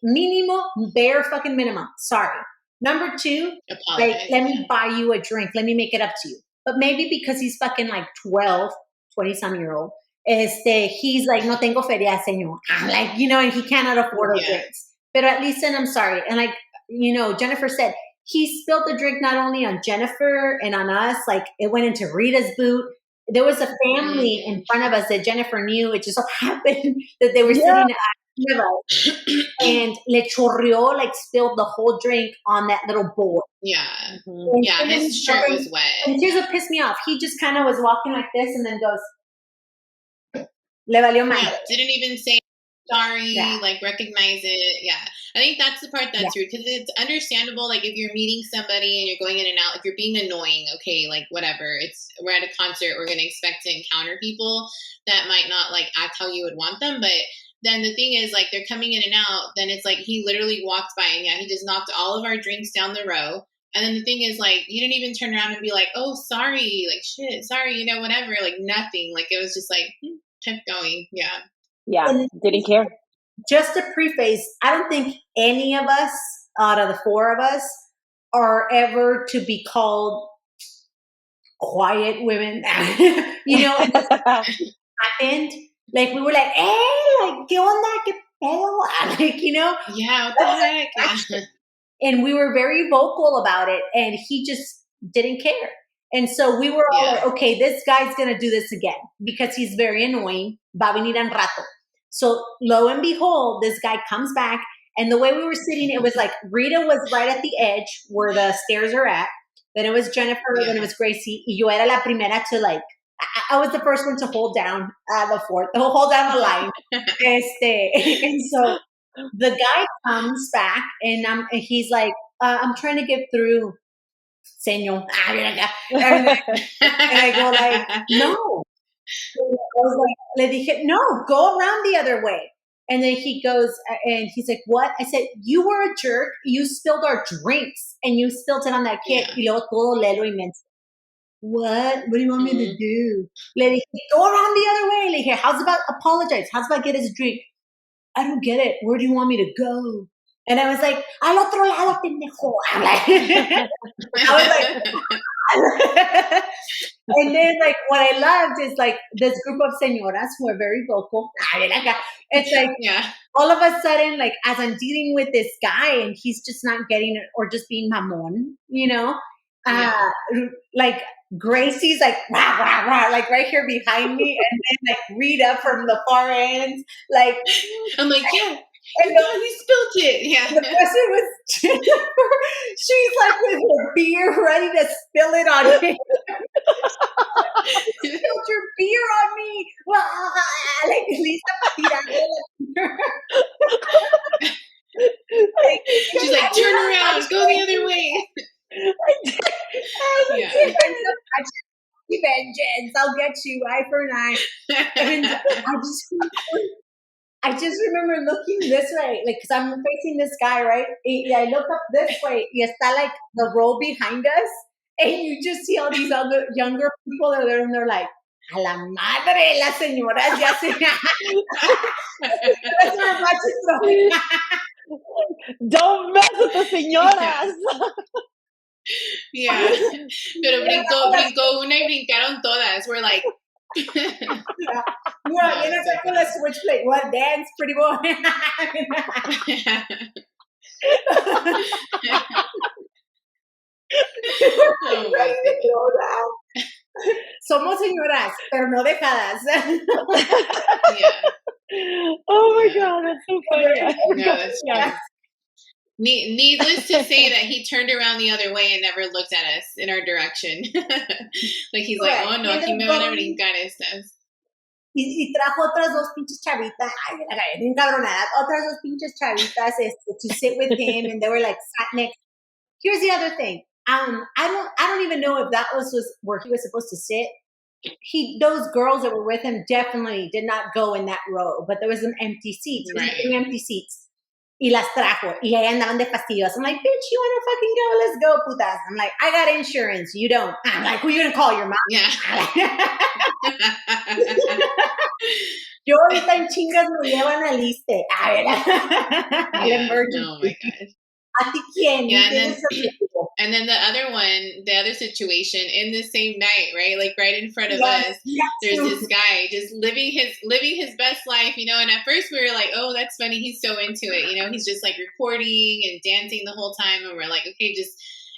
mínimo, bare fucking minimum. Sorry. Number two, like, let me buy you a drink. Let me make it up to you. But maybe because he's fucking like 12, 20-some-year-old, he's like, no tengo feria, señor. Like, you know, and he cannot afford those drinks. But at least then I'm sorry. And like, you know, Jennifer said, he spilled the drink not only on Jennifer and on us, like it went into Rita's boot. There was a family in front of us that Jennifer knew. It just so happened that they were sitting at us, and le chorreó, like spilled the whole drink on that little board. Yeah. Yeah, his shirt was wet. And here's what pissed me off. He just kind of was walking like this and then goes, le valió madre. Yeah, didn't even say sorry, like recognize it. Yeah. I think that's the part that's rude, because it's understandable. Like if you're meeting somebody and you're going in and out, if you're being annoying, okay, like whatever. We're at a concert, we're going to expect to encounter people that might not like act how you would want them. But then the thing is, like, they're coming in and out. Then it's like he literally walked by and he just knocked all of our drinks down the row. And then the thing is, like, you didn't even turn around and be like, oh, sorry, like, shit, sorry, you know, whatever, like nothing. Like it was just like kept going. Yeah. Yeah. Didn't care. Just to preface, I don't think any of us out of the four of us are ever to be called quiet women. You know, it just happened. Like we were like, hey, like, ¿qué onda? ¿Qué pedo? Like, you know? Yeah, what the heck? Yeah. And we were very vocal about it, and he just didn't care. And so we were all like, okay, this guy's going to do this again because he's very annoying. Va a venir en rato. So lo and behold, this guy comes back, and the way we were sitting, it was like Rita was right at the edge where the stairs are at. Then it was Jennifer, then it was Gracie. Y yo era la primera to like, I was the first one to hold down the fort, hold down the line. And so the guy comes back, and he's like, I'm trying to get through, señor. And I go like, no. I was like, le dije, no, go around the other way. And then he goes, and he's like, what? I said, you were a jerk. You spilled our drinks, and you spilled it on that kid. Y luego todo lelo inmenso. What do you want me to do? Le dije, go around the other way. Le dije, how's about apologize? How's about get his drink? I don't get it. Where do you want me to go? And I was like, al otro lado, pendejo. I was like, and then like what I loved is like this group of señoras who are very vocal. It's like all of a sudden, like as I'm dealing with this guy and he's just not getting it or just being mamon, you know, like Gracie's like rah, rah, rah, like right here behind me, and then like Rita from the far end, like I'm like, yeah. And he spilled it. Yeah. The person was Jennifer. She's like with her beer ready to spill it on me. You spilled your beer on me. Like she's like, turn around, go the other way. Vengeance, I'll get you eye for an eye. And I just remember looking this way, like, because I'm facing this guy, right? I look up this way, y está like the row behind us, and you just see all these other younger people that are there, and they're like, a la madre, las señoras ya se... Don't mess with the señoras. Yeah. Pero brincó una y brincaron todas. We're like... Yeah, you know, like on a switchblade. What dance, pretty boy? Oh my goodness. Somos señoras, pero no dejadas. Yeah. Oh my God, that's so funny. No, that's true. Needless to say that he turned around the other way and never looked at us in our direction. Like he's like, oh no, aquí me van a brincar estas. Y trajo otras dos pinches chavitas, ay, bien cabronadas, otras dos pinches chavitas to sit with him, and they were like sat next. Here's the other thing. I don't even know if that was where he was supposed to sit. Those girls that were with him definitely did not go in that row, but there was some empty seats. Right. 2 empty seats. Y las trajo. Y ahí andaban de fastidios. I'm like, bitch, you want to fucking go? Let's go, putas. I'm like, I got insurance. You don't. I'm like, who you going to call? Your mom? Yeah. Yo ahorita en chingas me llevan al ISSSTE. Yeah. Oh my God. ¿A ti quién? Yeah, and then the other situation in the same night, right? Like right in front of us, there's this guy just living his best life, you know. And at first we were like, oh, that's funny. He's so into it, you know. He's just like recording and dancing the whole time, and we're like, okay, just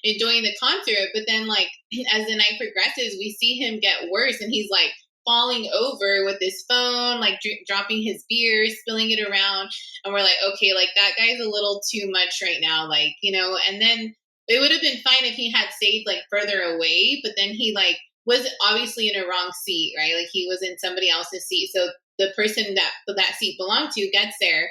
enjoying the concert. But then, like as the night progresses, we see him get worse, and he's like falling over with his phone, like dropping his beer, spilling it around. And we're like, okay, like that guy's a little too much right now, like, you know. And then it would have been fine if he had stayed like further away, but then he like was obviously in a wrong seat, right? Like he was in somebody else's seat. So the person that seat belonged to gets there.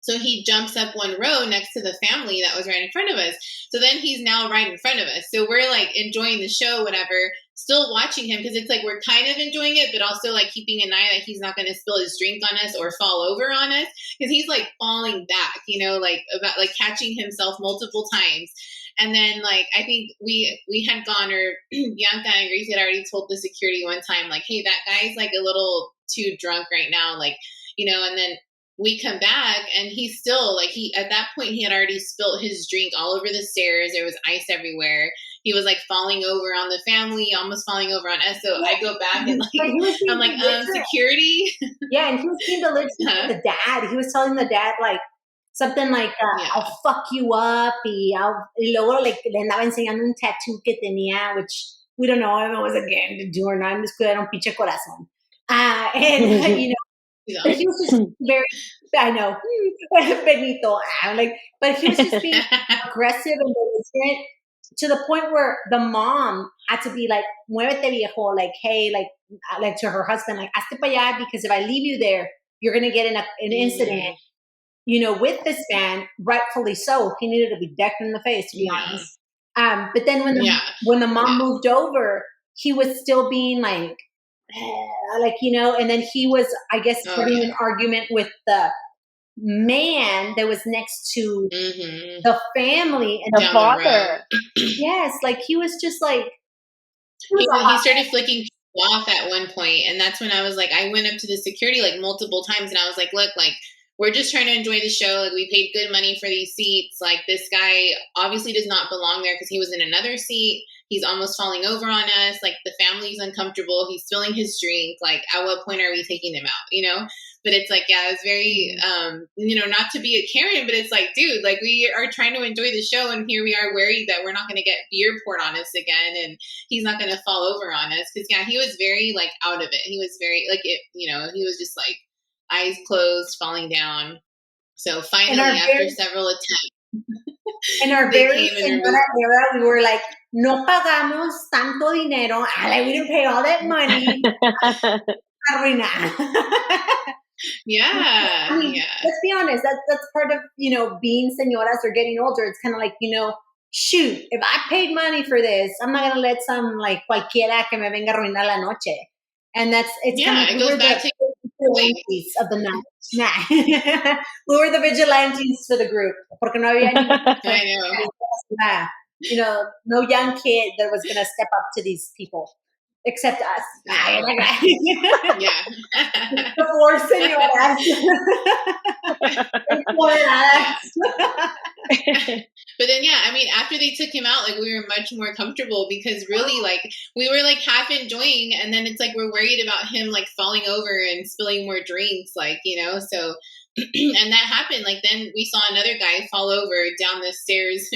So he jumps up one row next to the family that was right in front of us. So then he's now right in front of us. So we're like enjoying the show, whatever, still watching him because it's like we're kind of enjoying it, but also like keeping an eye that he's not going to spill his drink on us or fall over on us because he's like falling back, you know, like about like catching himself multiple times. And then like I think we had gone, or Bianca and Grace had already told the security one time, like, hey, that guy's like a little too drunk right now, like, you know. And then we come back and he's still like, at that point he had already spilled his drink all over the stairs. There was ice everywhere. He was like falling over on the family, almost falling over on us. So I go back and like, I'm like, security. Yeah. And he was being belligerent with the dad. He was telling the dad like something like, I'll fuck you up. Y luego like le andaba enseñando un tattoo que tenía, which we don't know if it was a game to do or not. Descuidaron un pinche corazón. And you know, but he was just very, I know, Benito, like, but he was just being aggressive and belligerent to the point where the mom had to be like, muévete viejo, like, hey, like to her husband, like, hazte pa' allá, because if I leave you there, you're going to get in an incident, you know, with this man, rightfully so. He needed to be decked in the face, to be honest. But then when the mom moved over, he was still being like, you know, and then he was, I guess, having an argument with the man that was next to the family and the father. Yes, like he was just like he started flicking off at one point, and that's when I was like, I went up to the security like multiple times, and I was like, look, like we're just trying to enjoy the show. Like we paid good money for these seats. Like this guy obviously does not belong there because he was in another seat. He's almost falling over on us. Like the family's uncomfortable. He's spilling his drink. Like at what point are we taking him out? You know? But it's like, yeah, it's very, you know, not to be a Karen, but it's like, dude, like we are trying to enjoy the show. And here we are worried that we're not going to get beer poured on us again. And he's not going to fall over on us. Cause yeah, he was very like out of it. He was very like, it, you know, he was just like eyes closed, falling down. So finally, after several attempts, in our very Señora era, we were like, no pagamos tanto dinero. Like, we didn't pay all that money. Yeah. I mean, let's be honest. That's part of, you know, being señoras or getting older. It's kind of like, you know, shoot, if I paid money for this, I'm not going to let some like cualquiera que me venga a arruinar la noche. And it's kind of, it goes back to vigilantes of the night. Nah. We were the vigilantes for the group. Porque no había I know. You know, no young kid that was going to step up to these people. Except us. Yeah. The four señoras. But then, yeah, I mean, after they took him out, like we were much more comfortable because really, like we were like half enjoying, and then it's like we're worried about him like falling over and spilling more drinks, like, you know. So and that happened. Like, then we saw another guy fall over down the stairs,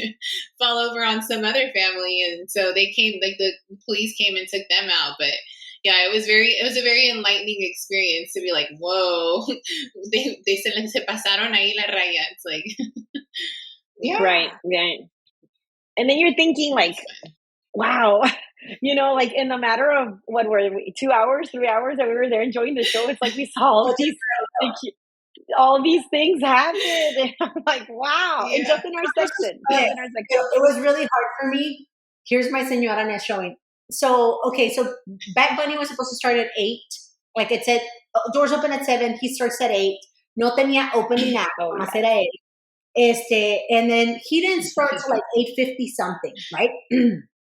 fall over on some other family. And so they came, like the police came and took them out. But yeah, it was a very enlightening experience to be like, whoa, se pasaron ahí la raya. It's like, yeah. Right. And then you're thinking like, wow, like in the matter of what were we, 2 hours, 3 hours that we were there enjoying the show, it's like we saw all these things happen. And I'm like, wow, and just in our section. It was really hard for me. Here's my Señora showing. So Bad Bunny was supposed to start at 8. Like it said, doors open at 7. He starts at 8. No tenía opening act. Más era él. And then he didn't start till like 8:50 something, right?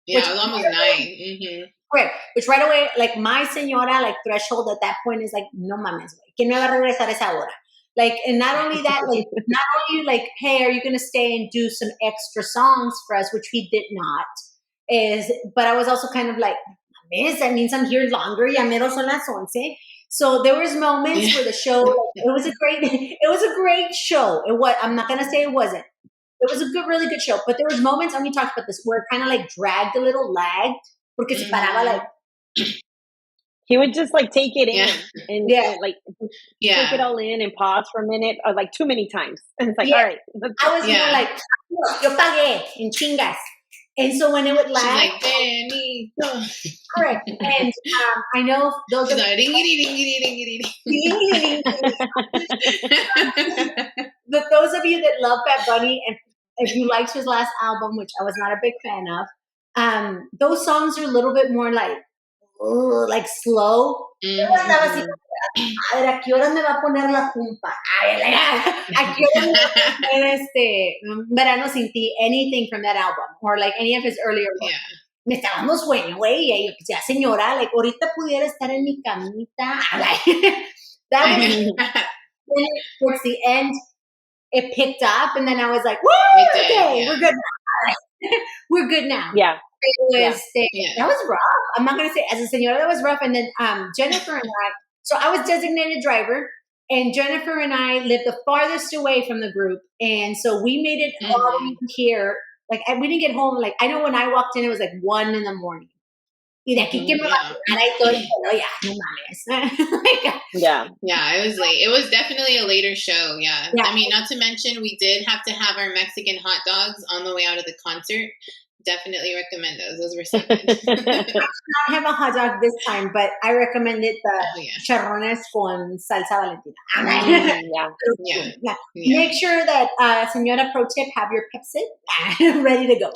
Yeah, it was almost 9. Mm-hmm. Right. Which right away, like my Señora, like threshold at that point is like, no mames, güey. ¿Quién me va a regresar esa hora? Like, and not only that, like, not only like, hey, are you going to stay and do some extra songs for us, which he did not, but I was also kind of like, mames, that means I'm here longer. Ya mero son las 11. So there was moments where the show, it was a great show. I'm not going to say it wasn't. It was a really good show. But there was moments, and we talked about this, where it kind of like dragged a little, lagged, porque se paraba like. He would just like take it in and like take it all in and pause for a minute, or like too many times. And it's like, all right. I was more like, yo pagué en chingas. And so when it would lag, she's like, Benny. Correct. And I know those she's like, but those of you that love Bad Bunny, and if you liked his last album, which I was not a big fan of, those songs are a little bit more like slow. Mm-hmm. A ver, ¿a qué hora me va a poner la cumpa? ¿A qué hora me va a poner Verano Sin Ti, anything from that album, or like any of his earlier ones? Me está dando sueño, güey. Y yo, ya, señora, like, ahorita pudiera estar en mi camita. That was towards the end, it picked up, and then I was like, woo, okay, we're good now. We're good now. Yeah. It was, that was rough. I'm not going to say, as a señora, that was rough. And then Jennifer and I, so I was designated driver, and Jennifer and I lived the farthest away from the group. And so we made it all here. Like, we didn't get home. Like, I know when I walked in, it was like 1 a.m. Y de aquí que me va a pegar y todo, no mames. Yeah, it was late. It was definitely a later show. Yeah. I mean, not to mention, we did have to have our Mexican hot dogs on the way out of the concert. Definitely recommend those. Those were so good. I did not have a hot dog this time, but I recommended the charrones con salsa Valentina. Yeah. Make sure that, Señora, pro tip, have your Pepsi ready to go.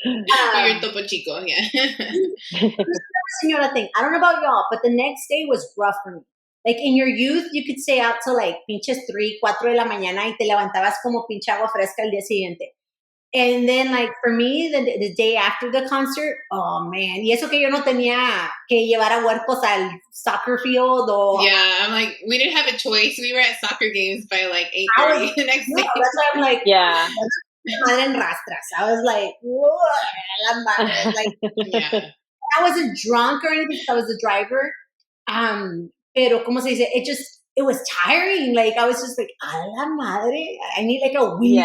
Your Topo Chico, Señora thing. I don't know about y'all, but the next day was rough for me. Like, in your youth, you could stay out till like pinches 3, 4 de la mañana y te levantabas como pinche agua fresca el día siguiente. And then, like, for me, the day after the concert, oh, man. Y eso que yo no tenía que llevar a huercos al soccer field or... Yeah, I'm like, we didn't have a choice. We were at soccer games by, like, 8:30 the next day. That's why I'm like... Yeah. Madre en rastras. I was like, whoa. Like, I wasn't drunk or anything because I was the driver. Pero, ¿cómo se dice? It was tiring. Like, I was just like, a la madre. I need like a week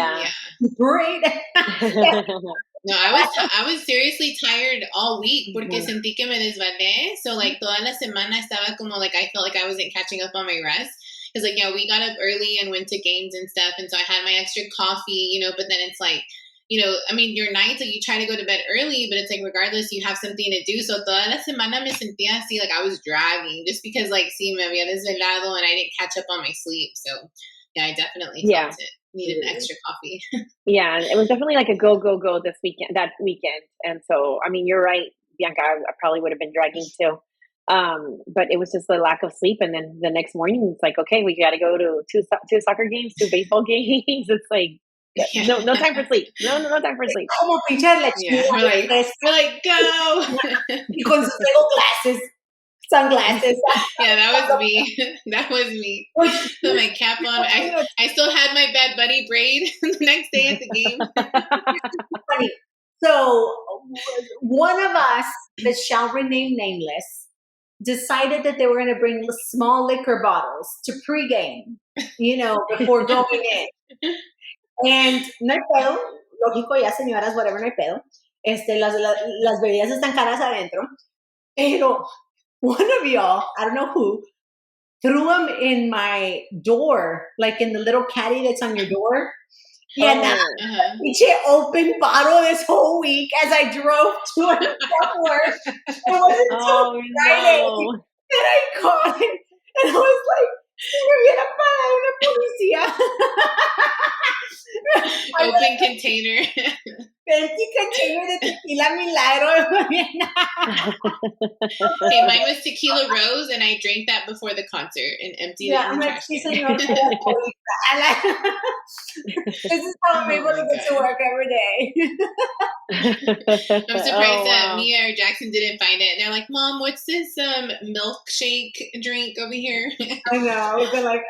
break. No, I was seriously tired all week porque sentí que me desvelé. So, like, toda la semana estaba como, like, I felt like I wasn't catching up on my rest. Because, like, we got up early and went to games and stuff. And so I had my extra coffee, but then it's like, I mean, your nights, like, you try to go to bed early, but it's like, regardless, you have something to do. So toda la semana me sentía así, like, I was dragging just because, like, sí, me había desvelado and I didn't catch up on my sleep. So, yeah, I definitely felt it. Needed an extra coffee. Yeah, it was definitely like a go that weekend. And so, I mean, you're right, Bianca, I probably would have been dragging too. But it was just the lack of sleep. And then the next morning, it's like, okay, we got to go to two soccer games, 2 baseball games. It's like, no time for sleep. No time for sleep. Como pinchar la chica. We're like, go. Y con sus little sunglasses. Yeah, that was me. So my cap on. I still had my Bad Bunny braid the next day at the game. Funny. So one of us that shall remain nameless decided that they were going to bring small liquor bottles to pregame, before going in. And no hay pedo, lógico, ya señoras, whatever, no hay pedo. Las bebidas están caras adentro. Pero one of y'all, I don't know who, threw them in my door, like in the little caddy that's on your door. Yeah, that open bottle this whole week as I drove to and from work. It wasn't until Friday that I caught it. And I was like, me viene a pagar una policía. Open container. Empty container de tequila milagro. Hey, mine was tequila rose, and I drank that before the concert and emptied it in the trash can. This is how I'm able to get to work every day. I'm surprised that Mia or Jackson didn't find it. And they're like, Mom, what's this milkshake drink over here? I know. We've been like,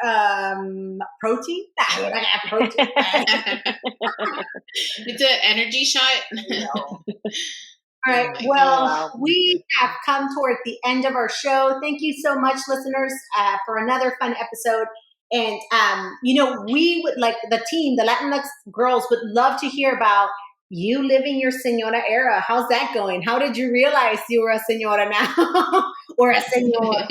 protein? I got protein. It's an energy shot. No. All right. Well, we have come toward the end of our show. Thank you so much, listeners, for another fun episode. And, we would like the team, the LatinLuxe girls would love to hear about you living your Señora era. How's that going? How did you realize you were a Señora now or a Señor?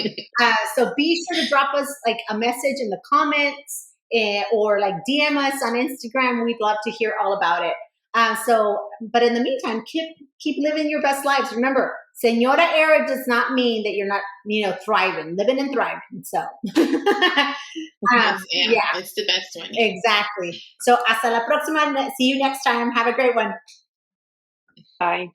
So be sure to drop us like a message in the comments or like DM us on Instagram. We'd love to hear all about it. But in the meantime, keep living your best lives. Remember, Señora era does not mean that you're not, thriving, living and thriving. So, it's the best one. Exactly. So, hasta la próxima. See you next time. Have a great one. Bye.